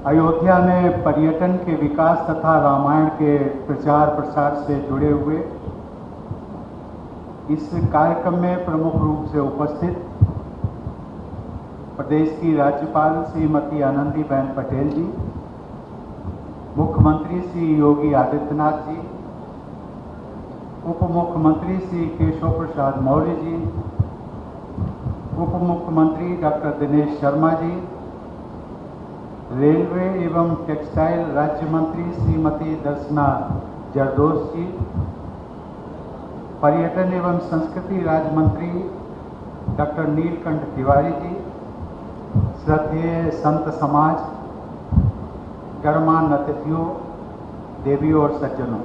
अयोध्या में पर्यटन के विकास तथा रामायण के प्रचार प्रसार से जुड़े हुए इस कार्यक्रम में प्रमुख रूप से उपस्थित प्रदेश की राज्यपाल श्रीमती आनंदीबेन पटेल जी, मुख्यमंत्री श्री योगी आदित्यनाथ जी, उप मुख्यमंत्री श्री केशव प्रसाद मौर्य जी, उप मुख्यमंत्री डॉक्टर दिनेश शर्मा जी, रेलवे एवं टेक्सटाइल राज्य मंत्री श्रीमती दर्शना जरदोश जी, पर्यटन एवं संस्कृति राज्य मंत्री डॉक्टर नीलकंठ तिवारी जी, श्रद्धेय संत समाज, गणमान्य अतिथियों, देवियों और सज्जनों,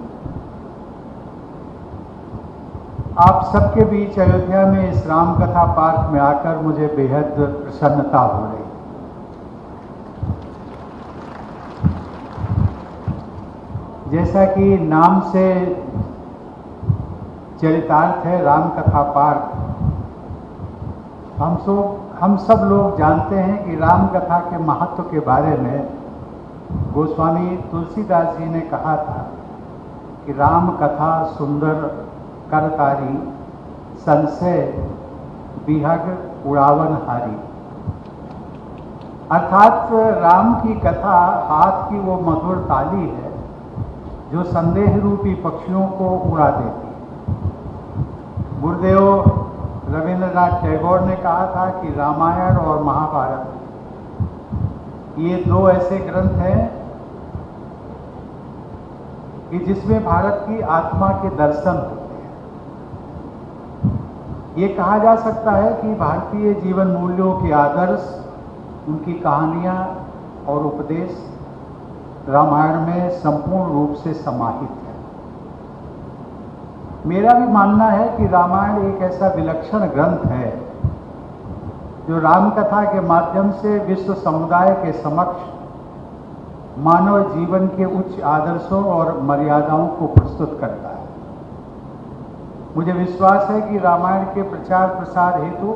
आप सबके बीच अयोध्या में इस राम कथा पार्क में आकर मुझे बेहद प्रसन्नता हो रही। जैसा कि नाम से चरितार्थ है राम कथा पार्क, हम सब लोग जानते हैं कि राम कथा के महत्व के बारे में गोस्वामी तुलसीदास जी ने कहा था कि राम कथा सुंदर करकारी, संशय विहग उड़ावन हारी। अर्थात राम की कथा हाथ की वो मधुर ताली है जो संदेह रूपी पक्षियों को उड़ा देती है। गुरुदेव रविंद्रनाथ टैगोर ने कहा था कि रामायण और महाभारत ये दो ऐसे ग्रंथ हैं कि जिसमें भारत की आत्मा के दर्शन होते हैं। ये कहा जा सकता है कि भारतीय जीवन मूल्यों के आदर्श, उनकी कहानियां और उपदेश रामायण में संपूर्ण रूप से समाहित है। मेरा भी मानना है कि रामायण एक ऐसा विलक्षण ग्रंथ है जो राम कथा के माध्यम से विश्व समुदाय के समक्ष मानव जीवन के उच्च आदर्शों और मर्यादाओं को प्रस्तुत करता है। मुझे विश्वास है कि रामायण के प्रचार प्रसार हेतु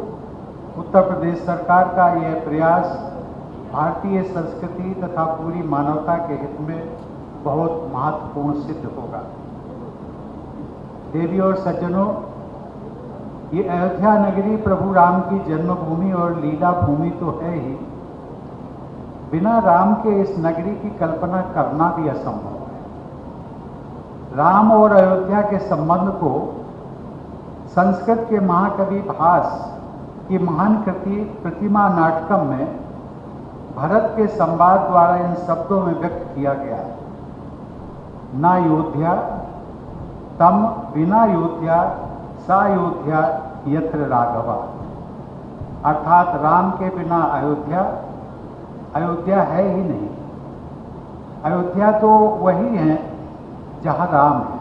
उत्तर प्रदेश सरकार का यह प्रयास भारतीय संस्कृति तथा पूरी मानवता के हित में बहुत महत्वपूर्ण सिद्ध होगा। देवी और सज्जनों, ये अयोध्या नगरी प्रभु राम की जन्मभूमि और लीला भूमि तो है ही, बिना राम के इस नगरी की कल्पना करना भी असंभव है। राम और अयोध्या के संबंध को संस्कृत के महाकवि भास की महान कृति प्रतिमा नाटकम में भरत के संवाद द्वारा इन शब्दों में व्यक्त किया गया है। ना योध्या तम बिना योध्या सा योध्या यत्र राघवा। अर्थात राम के बिना अयोध्या है ही नहीं। अयोध्या तो वही है जहां राम है।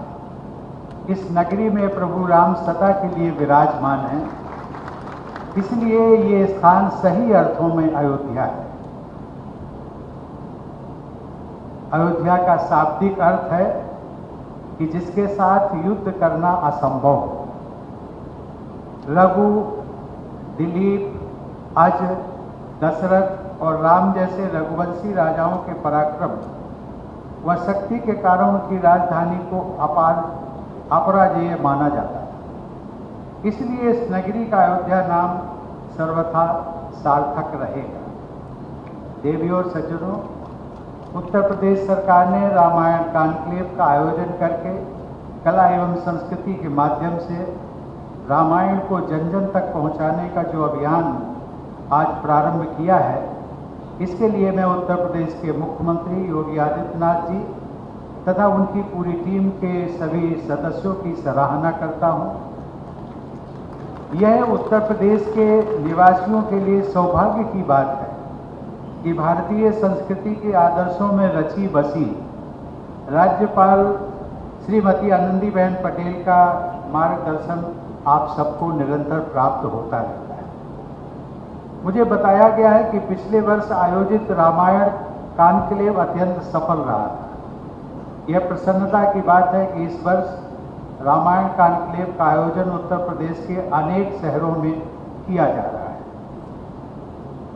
इस नगरी में प्रभु राम सदा के लिए विराजमान है, इसलिए ये स्थान सही अर्थों में अयोध्या है। अयोध्या का शाब्दिक अर्थ है कि जिसके साथ युद्ध करना असंभव हो। रघु, दिलीप, अज, दशरथ और राम जैसे रघुवंशी राजाओं के पराक्रम व शक्ति के कारण उनकी राजधानी को अपराजेय माना जाता है। इसलिए इस नगरी का अयोध्या नाम सर्वथा सार्थक रहेगा। देवियों और सज्जनों, उत्तर प्रदेश सरकार ने रामायण कॉन्क्लेव का आयोजन करके कला एवं संस्कृति के माध्यम से रामायण को जन जन तक पहुंचाने का जो अभियान आज प्रारंभ किया है, इसके लिए मैं उत्तर प्रदेश के मुख्यमंत्री योगी आदित्यनाथ जी तथा उनकी पूरी टीम के सभी सदस्यों की सराहना करता हूं। यह उत्तर प्रदेश के निवासियों के लिए सौभाग्य की बात है कि भारतीय संस्कृति के आदर्शों में रची बसी राज्यपाल श्रीमती आनंदीबेन पटेल का मार्गदर्शन आप सबको निरंतर प्राप्त होता रहता है। मुझे बताया गया है कि पिछले वर्ष आयोजित रामायण कॉन्क्लेव अत्यंत सफल रहा था। यह प्रसन्नता की बात है कि इस वर्ष रामायण कॉन्क्लेव का आयोजन उत्तर प्रदेश के अनेक शहरों में किया जा रहा है।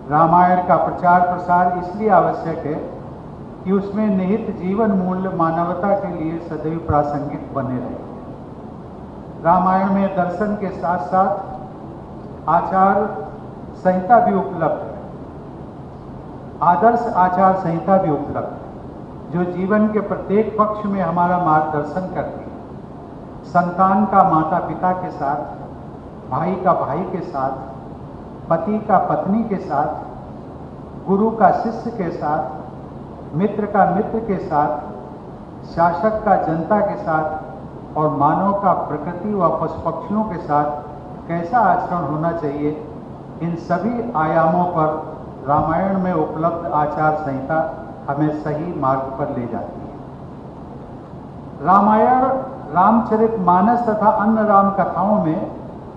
रामायण का प्रचार प्रसार इसलिए आवश्यक है कि उसमें निहित जीवन मूल्य मानवता के लिए सदैव प्रासंगिक बने रहे। रामायण में दर्शन के साथ साथ आचार संहिता भी उपलब्ध है, आदर्श आचार संहिता भी उपलब्ध है, जो जीवन के प्रत्येक पक्ष में हमारा मार्गदर्शन करती है। संतान का माता पिता के साथ, भाई का भाई के साथ, पति का पत्नी के साथ, गुरु का शिष्य के साथ, मित्र का मित्र के साथ, शासक का जनता के साथ और मानव का प्रकृति व पशु पक्षियों के साथ कैसा आचरण होना चाहिए, इन सभी आयामों पर रामायण में उपलब्ध आचार संहिता हमें सही मार्ग पर ले जाती है। रामायण, रामचरितमानस तथा अन्य राम कथाओं में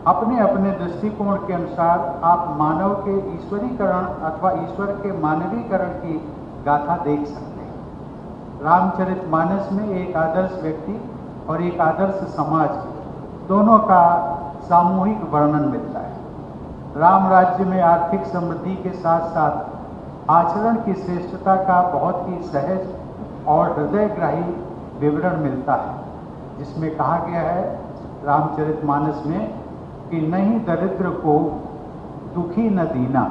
अपने अपने दृष्टिकोण के अनुसार आप मानव के ईश्वरीकरण अथवा ईश्वर के मानवीकरण की गाथा देख सकते हैं। रामचरितमानस में एक आदर्श व्यक्ति और एक आदर्श समाज दोनों का सामूहिक वर्णन मिलता है। राम राज्य में आर्थिक समृद्धि के साथ साथ आचरण की श्रेष्ठता का बहुत ही सहज और हृदयग्राही विवरण मिलता है, जिसमें कहा गया है रामचरितमानस में कि नहीं दरिद्र को दुखी न दीना,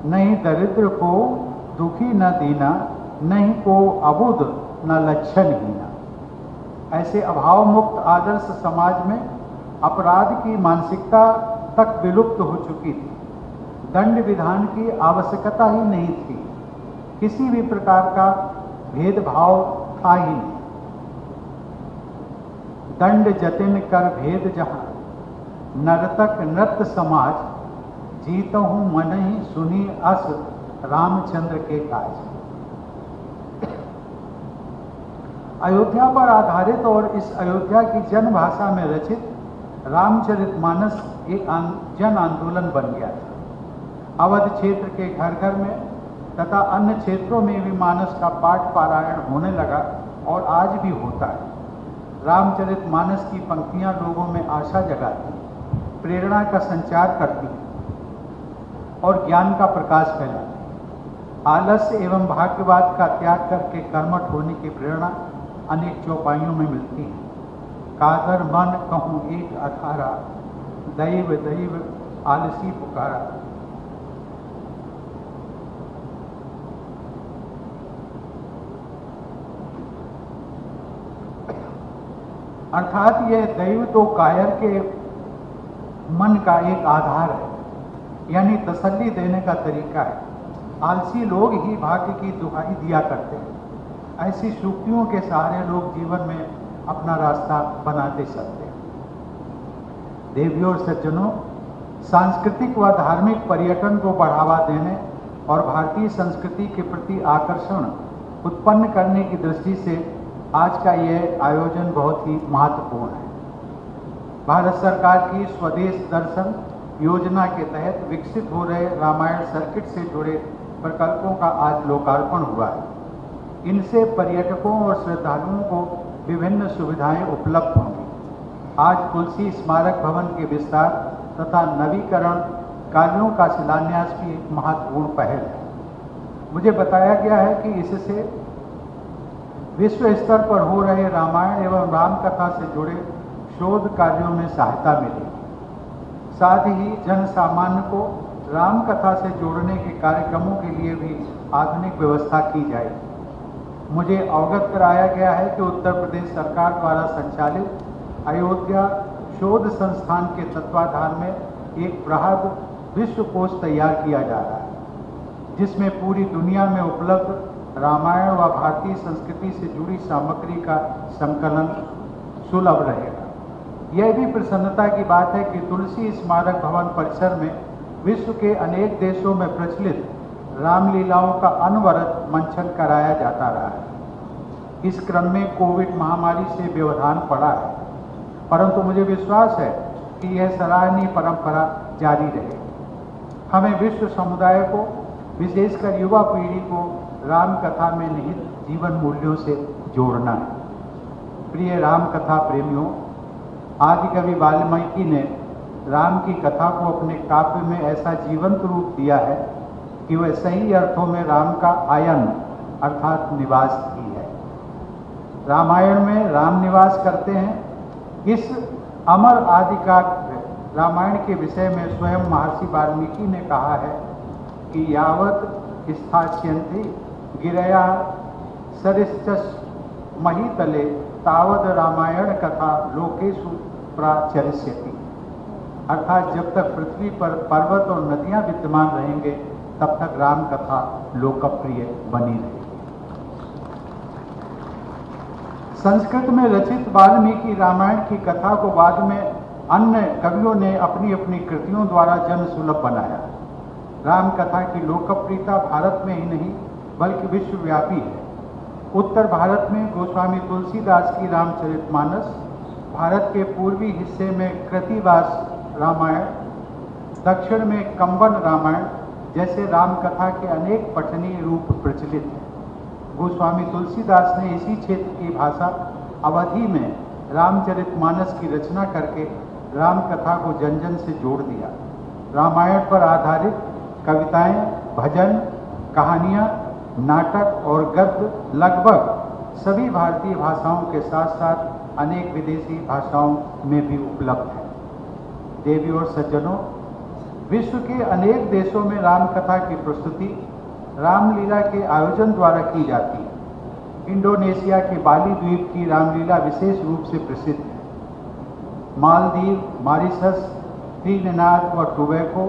नहीं दरिद्र को दुखी न दीना, नहीं को अबुध न लक्षण हीना। ऐसे अभाव मुक्त आदर्श समाज में अपराध की मानसिकता तक विलुप्त हो चुकी थी। दंड विधान की आवश्यकता ही नहीं थी, किसी भी प्रकार का भेदभाव था ही नहीं। दंड जतिन कर भेद जहां, नर्तक नृत्य समाज, जीतहूं मन ही सुनी अस रामचंद्र के काज। अयोध्या पर आधारित और इस अयोध्या की जन भाषा में रचित रामचरितमानस एक जन आंदोलन बन गया था। अवध क्षेत्र के घर घर में तथा अन्य क्षेत्रों में भी मानस का पाठ पारायण होने लगा और आज भी होता है। रामचरितमानस की पंक्तियां लोगों में आशा जगाती, प्रेरणा का संचार करती और ज्ञान का प्रकाश फैलाती। आलस्य एवं भाग्यवाद का त्याग करके कर्मठ होने की प्रेरणा अनेक चौपाइयों में मिलती है। कादर मन कहूँ एक अठारा, दैव दैव आलसी पुकारा। अर्थात यह दैव तो कायर के मन का एक आधार है, यानी तसल्ली देने का तरीका है। आलसी लोग ही भाग्य की दुहाई दिया करते हैं। ऐसी सूक्तियों के सहारे लोग जीवन में अपना रास्ता बनाते चलते हैं। देवियों और सज्जनों, सांस्कृतिक व धार्मिक पर्यटन को बढ़ावा देने और भारतीय संस्कृति के प्रति आकर्षण उत्पन्न करने की दृष्टि से आज का यह आयोजन बहुत ही महत्वपूर्ण है। भारत सरकार की स्वदेश दर्शन योजना के तहत विकसित हो रहे रामायण सर्किट से जुड़े प्रकल्पों का आज लोकार्पण हुआ है। इनसे पर्यटकों और श्रद्धालुओं को विभिन्न सुविधाएं उपलब्ध होंगी। आज तुलसी स्मारक भवन के विस्तार तथा नवीकरण कार्यों का शिलान्यास भी एक महत्वपूर्ण पहल है। मुझे बताया गया है कि इससे विश्व स्तर पर हो रहे रामायण एवं रामकथा से जुड़े शोध कार्यों में सहायता मिलेगी। साथ ही जन सामान्य को रामकथा से जोड़ने के कार्यक्रमों के लिए भी आधुनिक व्यवस्था की जाएगी। मुझे अवगत कराया गया है कि उत्तर प्रदेश सरकार द्वारा संचालित अयोध्या शोध संस्थान के तत्वाधान में एक बृहद विश्वकोश तैयार किया जा रहा है, जिसमें पूरी दुनिया में उपलब्ध रामायण व भारतीय संस्कृति से जुड़ी सामग्री का संकलन सुलभ रहेगा। यह भी प्रसन्नता की बात है कि तुलसी स्मारक भवन परिसर में विश्व के अनेक देशों में प्रचलित रामलीलाओं का अनवरत मंचन कराया जाता रहा है। इस क्रम में कोविड महामारी से व्यवधान पड़ा है, परंतु मुझे विश्वास है कि यह सराहनीय परंपरा जारी रहे। हमें विश्व समुदाय को, विशेषकर युवा पीढ़ी को राम कथा में निहित जीवन मूल्यों से जोड़ना है। प्रिय राम कथा प्रेमियों, आदिकवि वाल्मीकि ने राम की कथा को अपने काव्य में ऐसा जीवंत रूप दिया है कि वह सही अर्थों में राम का आयन अर्थात निवास की है। रामायण में राम निवास करते हैं। इस अमर आदिकाव्य रामायण के विषय में स्वयं महर्षि वाल्मीकि ने कहा है कि यावत स्थास्यन्ति गिरया सरिश्च महीतले तावद रामायण कथा लोकेषु प्राचरिष्यति। अर्थात जब तक पृथ्वी पर पर्वत और नदियां विद्यमान रहेंगे तब तक राम कथा लोकप्रिय बनी रहेगी। संस्कृत में रचित वाल्मीकि रामायण की कथा को बाद में अन्य कवियों ने अपनी अपनी कृतियों द्वारा जन सुलभ बनाया। राम कथा की लोकप्रियता भारत में ही नहीं बल्कि विश्वव्यापी है। उत्तर भारत में गोस्वामी तुलसीदास की रामचरितमानस, भारत के पूर्वी हिस्से में कृतिवास रामायण, दक्षिण में कंबन रामायण जैसे रामकथा के अनेक पठनीय रूप प्रचलित हैं। गोस्वामी तुलसीदास ने इसी क्षेत्र की भाषा अवधी में रामचरितमानस की रचना करके रामकथा को जन जन से जोड़ दिया। रामायण पर आधारित कविताएं, भजन, कहानियां, नाटक और गद्य लगभग सभी भारतीय भाषाओं के साथ साथ अनेक विदेशी भाषाओं में भी उपलब्ध है। देवी और सज्जनों, विश्व के अनेक देशों में रामकथा की प्रस्तुति रामलीला के आयोजन द्वारा की जाती है। इंडोनेशिया के बाली द्वीप की रामलीला विशेष रूप से प्रसिद्ध है। मालदीव, मॉरिशस, त्रिनिदाद व टोबैगो,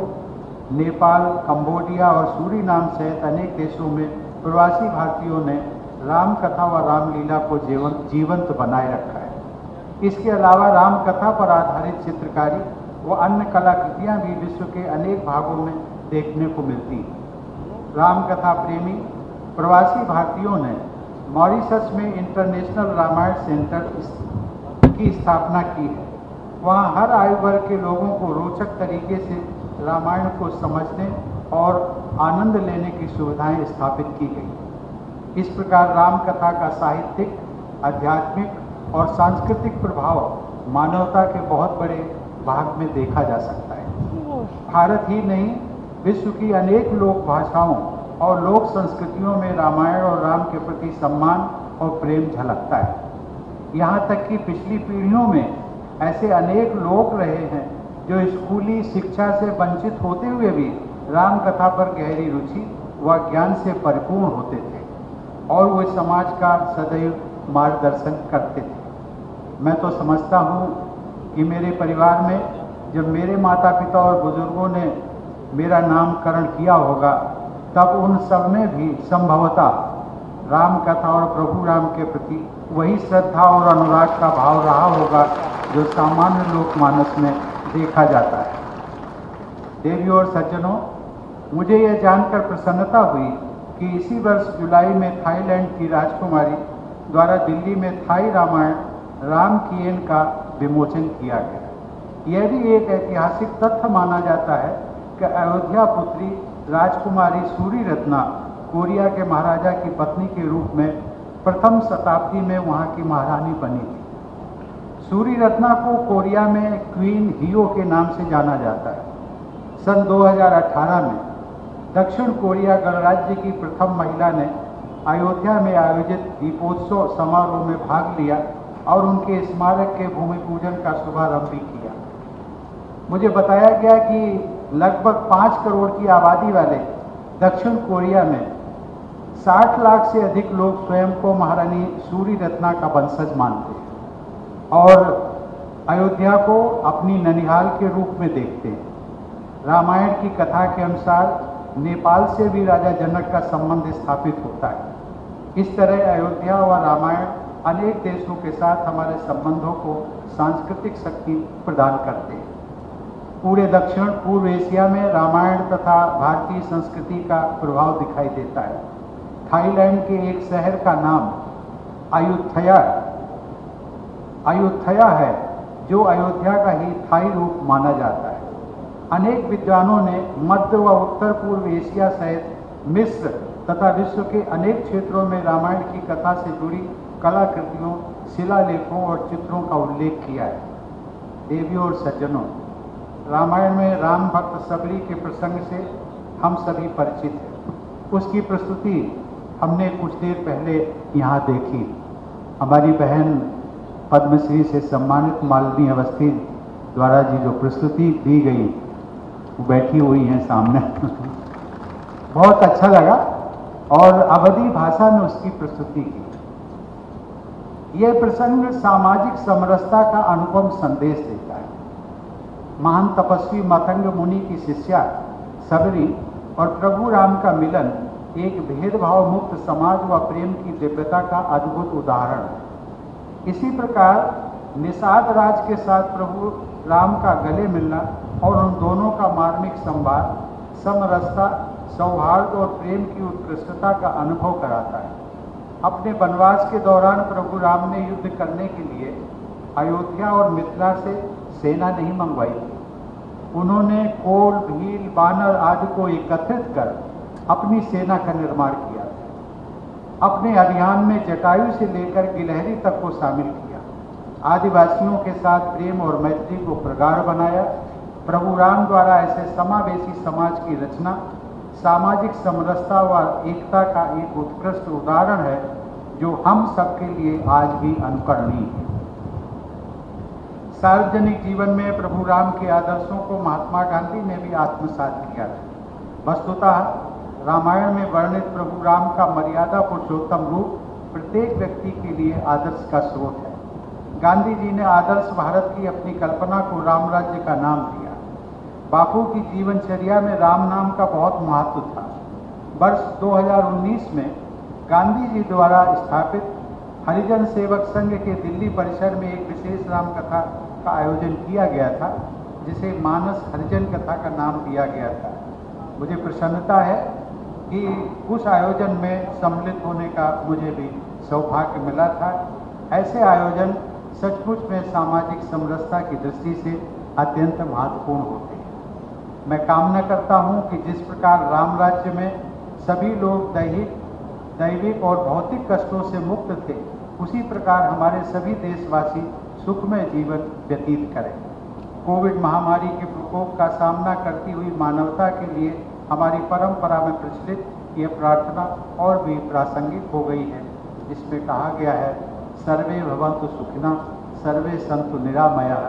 नेपाल, कंबोडिया और सूरीनाम सहित अनेक देशों में प्रवासी भारतीयों ने रामकथा व रामलीला को जीवंत बनाए रखा है। इसके अलावा रामकथा पर आधारित चित्रकारी व अन्य कलाकृतियाँ भी विश्व के अनेक भागों में देखने को मिलती हैं। रामकथा प्रेमी प्रवासी भारतीयों ने मॉरिशस में इंटरनेशनल रामायण सेंटर की स्थापना की है। वहाँ हर आयु वर्ग के लोगों को रोचक तरीके से रामायण को समझने और आनंद लेने की सुविधाएं स्थापित की गई। इस प्रकार रामकथा का साहित्यिक, आध्यात्मिक और सांस्कृतिक प्रभाव मानवता के बहुत बड़े भाग में देखा जा सकता है। भारत ही नहीं, विश्व की अनेक लोक भाषाओं और लोक संस्कृतियों में रामायण और राम के प्रति सम्मान और प्रेम झलकता है। यहाँ तक कि पिछली पीढ़ियों में ऐसे अनेक लोग रहे हैं जो स्कूली शिक्षा से वंचित होते हुए भी राम कथा पर गहरी रुचि व ज्ञान से परिपूर्ण होते थे और वे समाज का सदैव मार्गदर्शन करते थे। मैं तो समझता हूँ कि मेरे परिवार में जब मेरे माता पिता और बुजुर्गों ने मेरा नामकरण किया होगा तब उन सब में भी संभवतः राम कथा और प्रभु राम के प्रति वही श्रद्धा और अनुराग का भाव रहा होगा जो सामान्य लोकमानस में देखा जाता है। देवी और सज्जनों, मुझे यह जानकर प्रसन्नता हुई कि इसी वर्ष जुलाई में थाईलैंड की राजकुमारी द्वारा दिल्ली में थाई रामायण राम किएन का विमोचन किया गया। यह भी एक ऐतिहासिक तथ्य माना जाता है कि अयोध्या पुत्री राजकुमारी सूरीरत्ना कोरिया के महाराजा की पत्नी के रूप में प्रथम शताब्दी में वहाँ की महारानी बनी थी। सूरीरत्ना को कोरिया में क्वीन हियो के नाम से जाना जाता है। सन 2018 में दक्षिण कोरिया गणराज्य की प्रथम महिला ने अयोध्या में आयोजित दीपोत्सव समारोह में भाग लिया और उनके स्मारक के भूमि पूजन का शुभारंभ भी किया। मुझे बताया गया कि लगभग 5 करोड़ की आबादी वाले दक्षिण कोरिया में 60 लाख से अधिक लोग स्वयं को महारानी सूरीरत्ना का वंशज मानते हैं और अयोध्या को अपनी ननिहाल के रूप में देखते हैं। रामायण की कथा के अनुसार नेपाल से भी राजा जनक का संबंध स्थापित होता है। इस तरह अयोध्या व रामायण अनेक देशों के साथ हमारे संबंधों को सांस्कृतिक शक्ति प्रदान करते हैं। पूरे दक्षिण पूर्व एशिया में रामायण तथा भारतीय संस्कृति का प्रभाव दिखाई देता है। थाईलैंड के एक शहर का नाम अयुथया है जो अयोध्या का ही थाई रूप माना जाता है। अनेक विद्वानों ने मध्य व उत्तर पूर्व एशिया सहित मिस्र तथा विश्व के अनेक क्षेत्रों में रामायण की कथा से जुड़ी कलाकृतियों, शिलालेखों और चित्रों का उल्लेख किया है। देवियों और सज्जनों, रामायण में राम भक्त सबरी के प्रसंग से हम सभी परिचित हैं। उसकी प्रस्तुति हमने कुछ देर पहले यहाँ देखी। हमारी बहन पद्मश्री से सम्मानित मालिनी अवस्थी द्वारा जी जो प्रस्तुति दी गई वो बैठी हुई हैं सामने बहुत अच्छा लगा और अवधी भाषा में उसकी प्रस्तुति की। यह प्रसंग सामाजिक समरसता का अनुपम संदेश देता है। महान तपस्वी मतंग मुनि की शिष्या सबरी और प्रभु राम का मिलन एक भेदभाव मुक्त समाज व प्रेम की दिव्यता का अद्भुत उदाहरण है। इसी प्रकार निषाद राज के साथ प्रभु राम का गले मिलना और उन दोनों का मार्मिक संवाद समरसता, सौहार्द और प्रेम की उत्कृष्टता का अनुभव कराता है। अपने वनवास के दौरान प्रभु राम ने युद्ध करने के लिए अयोध्या और मिथिला से सेना नहीं मंगवाई थी। उन्होंने कोल, भील, बानर आदि को एकत्रित कर अपनी सेना का निर्माण किया। अपने अभियान में जटायु से लेकर गिलहरी तक को शामिल किया। आदिवासियों के साथ प्रेम और मैत्री को प्रगाढ़ बनाया। प्रभु राम द्वारा ऐसे समावेशी समाज की रचना सामाजिक समरसता व एकता का एक उत्कृष्ट उदाहरण है जो हम सबके लिए आज भी अनुकरणीय है। सार्वजनिक जीवन में प्रभु राम के आदर्शों को महात्मा गांधी ने भी आत्मसात किया था। वस्तुतः रामायण में वर्णित प्रभु राम का मर्यादा पुरुषोत्तम रूप प्रत्येक व्यक्ति के लिए आदर्श का स्रोत है। गांधी जी ने आदर्श भारत की अपनी कल्पना को राम राज्य का नाम दिया। बापू की जीवनचर्या में राम नाम का बहुत महत्व था। वर्ष 2019 में गांधी जी द्वारा स्थापित हरिजन सेवक संघ के दिल्ली परिसर में एक विशेष राम कथा का आयोजन किया गया था, जिसे मानस हरिजन कथा का नाम दिया गया था। मुझे प्रसन्नता है कि उस आयोजन में सम्मिलित होने का मुझे भी सौभाग्य मिला था। ऐसे आयोजन सचमुच में सामाजिक समरसता की दृष्टि से अत्यंत महत्वपूर्ण होते हैं। मैं कामना करता हूं कि जिस प्रकार राम राज्य में सभी लोग दैविक और भौतिक कष्टों से मुक्त थे, उसी प्रकार हमारे सभी देशवासी सुखमय जीवन व्यतीत करें। कोविड महामारी के प्रकोप का सामना करती हुई मानवता के लिए हमारी परंपरा में प्रचलित यह प्रार्थना और भी प्रासंगिक हो गई है, जिसमें कहा गया है, सर्वे भवन्तु सुखिनः, सर्वे सन्तु निरामयाः,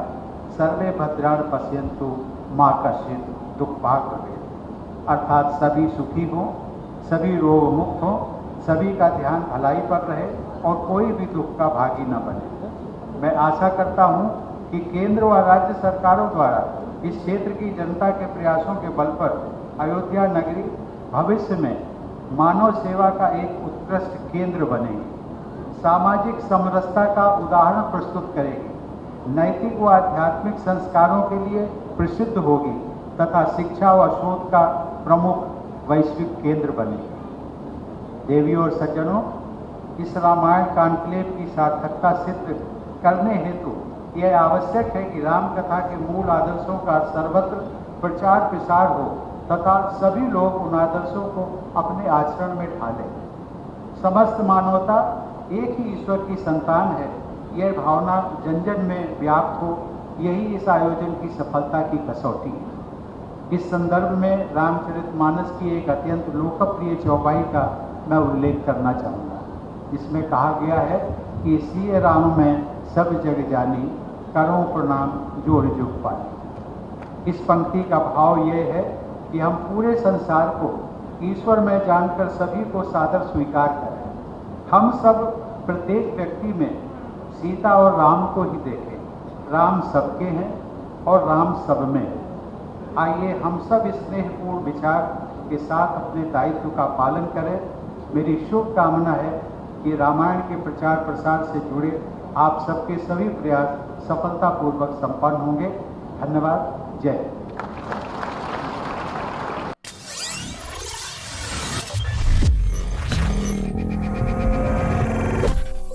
सर्वे भद्राणि पश्यन्तु मा कश्चित् दुःखभाग् भवेत्। अर्थात सभी सुखी हों, सभी रोग मुक्त हों, सभी का ध्यान भलाई पर रहे और कोई भी दुख का भागी न बने। मैं आशा करता हूं कि केंद्र व राज्य सरकारों द्वारा इस क्षेत्र की जनता के प्रयासों के बल पर अयोध्या नगरी भविष्य में मानव सेवा का एक उत्कृष्ट केंद्र बनेगी, सामाजिक समरसता का उदाहरण प्रस्तुत करेगी, नैतिक व आध्यात्मिक संस्कारों के लिए प्रसिद्ध होगी तथा शिक्षा व शोध का प्रमुख वैश्विक केंद्र बनेगी। देवियों और सज्जनों, इस रामायण कॉन्क्लेव की सार्थकता सिद्ध करने हेतु यह आवश्यक है कि राम कथा के मूल आदर्शों का सर्वत्र प्रचार प्रसार हो तथा सभी लोग उन आदर्शों को अपने आचरण में ढालें। समस्त मानवता एक ही ईश्वर की संतान है, यह भावना जन जन में व्याप्त हो, यही इस आयोजन की सफलता की कसौटी है। इस संदर्भ में रामचरितमानस की एक अत्यंत लोकप्रिय चौपाई का मैं उल्लेख करना चाहूँगा। इसमें कहा गया है कि सिय राम में सब जग जानी, करो प्रणाम जोड़ जुग पानी। इस पंक्ति का भाव यह है कि हम पूरे संसार को ईश्वर में जानकर सभी को सादर स्वीकार करें। हम सब प्रत्येक व्यक्ति में सीता और राम को ही देखें। राम सबके हैं और राम सब में है। आइए हम सब स्नेहपूर्ण विचार के साथ अपने दायित्व का पालन करें। मेरी शुभकामना है कि रामायण के प्रचार प्रसार से जुड़े आप सबके सभी प्रयास सफलतापूर्वक संपन्न होंगे। धन्यवाद। जय हिंद।